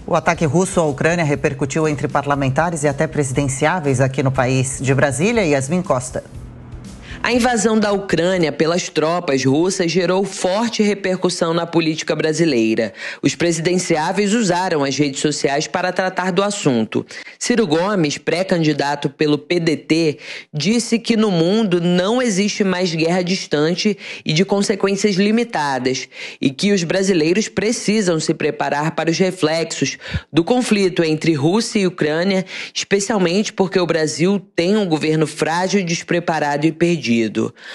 O ataque russo à Ucrânia repercutiu entre parlamentares e até presidenciáveis aqui no país. De Brasília, Yasmin Costa. A invasão da Ucrânia pelas tropas russas gerou forte repercussão na política brasileira. Os presidenciáveis usaram as redes sociais para tratar do assunto. Ciro Gomes, pré-candidato pelo PDT, disse que no mundo não existe mais guerra distante e de consequências limitadas e que os brasileiros precisam se preparar para os reflexos do conflito entre Rússia e Ucrânia, especialmente porque o Brasil tem um governo frágil, despreparado e perdido.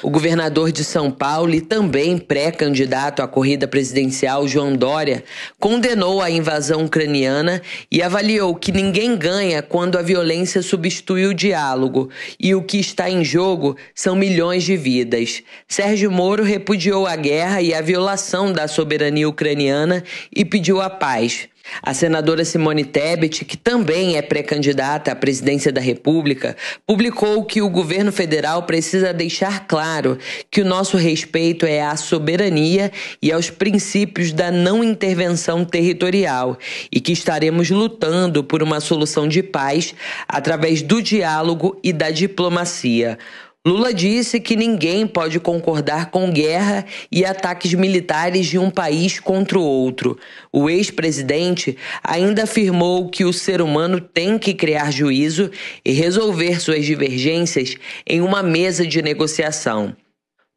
O governador de São Paulo e também pré-candidato à corrida presidencial, João Dória, condenou a invasão ucraniana e avaliou que ninguém ganha quando a violência substitui o diálogo e o que está em jogo são milhões de vidas. Sérgio Moro repudiou a guerra e a violação da soberania ucraniana e pediu a paz. A senadora Simone Tebet, que também é pré-candidata à presidência da República, publicou que o governo federal precisa deixar claro que o nosso respeito é à soberania e aos princípios da não intervenção territorial e que estaremos lutando por uma solução de paz através do diálogo e da diplomacia. Lula disse que ninguém pode concordar com guerra e ataques militares de um país contra o outro. O ex-presidente ainda afirmou que o ser humano tem que criar juízo e resolver suas divergências em uma mesa de negociação.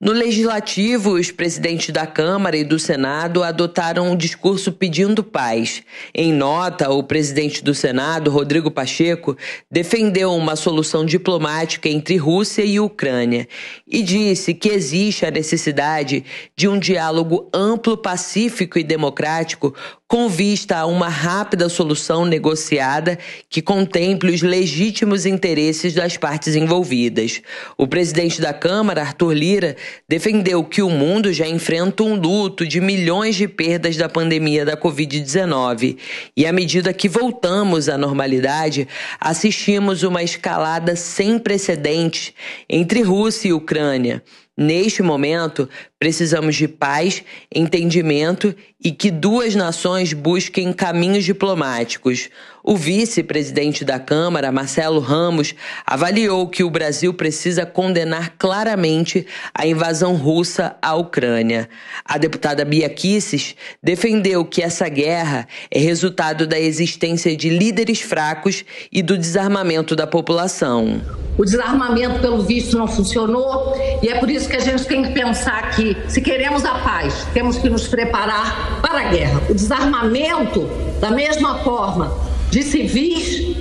No Legislativo, os presidentes da Câmara e do Senado adotaram um discurso pedindo paz. Em nota, o presidente do Senado, Rodrigo Pacheco, defendeu uma solução diplomática entre Rússia e Ucrânia e disse que existe a necessidade de um diálogo amplo, pacífico e democrático com vista a uma rápida solução negociada que contemple os legítimos interesses das partes envolvidas. O presidente da Câmara, Arthur Lira, defendeu que o mundo já enfrenta um luto de milhões de perdas da pandemia da Covid-19 e, à medida que voltamos à normalidade, assistimos uma escalada sem precedentes entre Rússia e Ucrânia. Neste momento, precisamos de paz, entendimento e que duas nações busquem caminhos diplomáticos. O vice-presidente da Câmara, Marcelo Ramos, avaliou que o Brasil precisa condenar claramente a invasão russa à Ucrânia. A deputada Bia Kicis defendeu que essa guerra é resultado da existência de líderes fracos e do desarmamento da população. O desarmamento, pelo visto, não funcionou e é por isso que a gente tem que pensar que, se queremos a paz, temos que nos preparar para a guerra. O desarmamento, da mesma forma, de civis,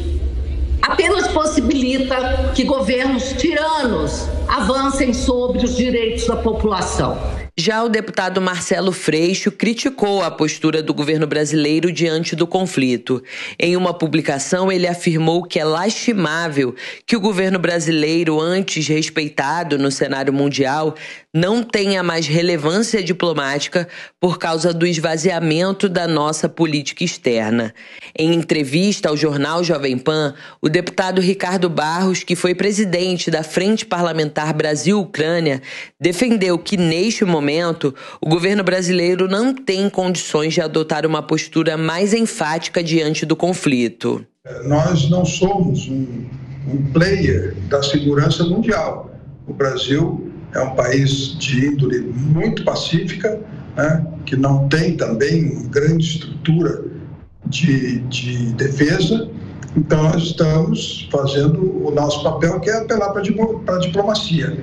apenas possibilita que governos tiranos avancem sobre os direitos da população. Já o deputado Marcelo Freixo criticou a postura do governo brasileiro diante do conflito. Em uma publicação, ele afirmou que é lastimável que o governo brasileiro, antes respeitado no cenário mundial, não tenha mais relevância diplomática por causa do esvaziamento da nossa política externa. Em entrevista ao jornal Jovem Pan, o deputado Ricardo Barros, que foi presidente da Frente Parlamentar Brasil-Ucrânia, defendeu que, neste momento, o governo brasileiro não tem condições de adotar uma postura mais enfática diante do conflito. Nós não somos um player da segurança mundial. O Brasil é um país de índole muito pacífica, né, que não tem também uma grande estrutura de defesa. Então, nós estamos fazendo o nosso papel, que é apelar para a diplomacia.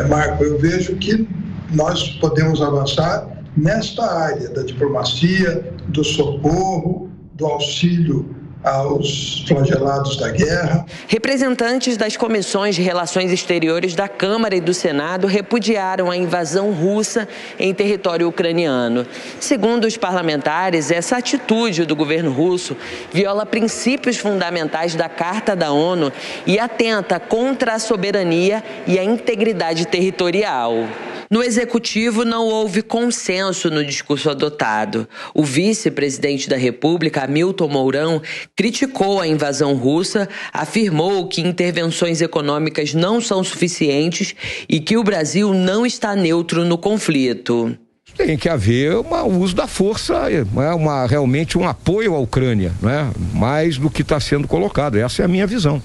Marco, eu vejo que nós podemos avançar nesta área da diplomacia, do socorro, do auxílio aos flagelados da guerra. Representantes das comissões de Relações Exteriores da Câmara e do Senado repudiaram a invasão russa em território ucraniano. Segundo os parlamentares, essa atitude do governo russo viola princípios fundamentais da Carta da ONU e atenta contra a soberania e a integridade territorial. No Executivo, não houve consenso no discurso adotado. O vice-presidente da República, Hamilton Mourão, criticou a invasão russa, afirmou que intervenções econômicas não são suficientes e que o Brasil não está neutro no conflito. tem que haver um uso da força, realmente um apoio à Ucrânia, né? Mais do que está sendo colocado. Essa é a minha visão,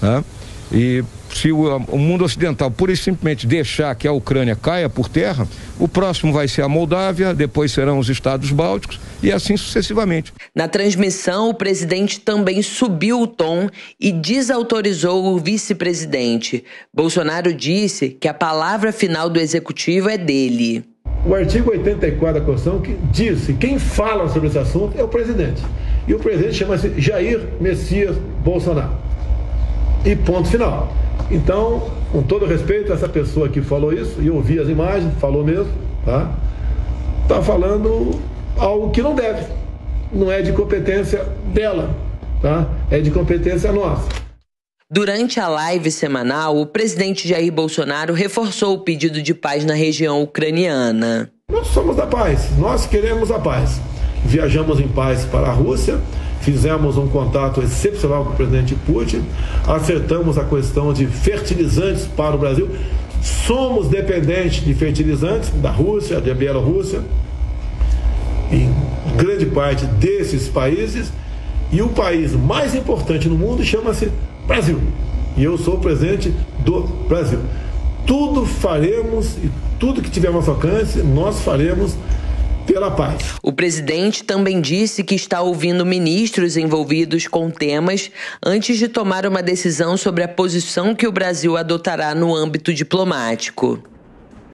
né? E se o mundo ocidental pura e simplesmente deixar que a Ucrânia caia por terra, o próximo vai ser a Moldávia, depois serão os estados bálticos e assim sucessivamente. Na transmissão, o presidente também subiu o tom e desautorizou o vice-presidente. Bolsonaro disse que a palavra final do executivo é dele. O artigo 84 da Constituição que diz que quem fala sobre esse assunto é o presidente. E o presidente chama-se Jair Messias Bolsonaro. E ponto final. Então, com todo respeito a essa pessoa que falou isso, e eu vi as imagens, falou mesmo, tá? Tá falando algo que não deve. Não é de competência dela, tá? É de competência nossa. Durante a live semanal, o presidente Jair Bolsonaro reforçou o pedido de paz na região ucraniana. Nós somos da paz, nós queremos a paz. Viajamos em paz para a Rússia, fizemos um contato excepcional com o presidente Putin, acertamos a questão de fertilizantes para o Brasil. Somos dependentes de fertilizantes da Rússia, da Bielorrússia, em grande parte desses países, e o país mais importante no mundo chama-se Brasil. E eu sou o presidente do Brasil. Tudo faremos e tudo que tiver ao nosso alcance, nós faremos pela paz. O presidente também disse que está ouvindo ministros envolvidos com temas antes de tomar uma decisão sobre a posição que o Brasil adotará no âmbito diplomático.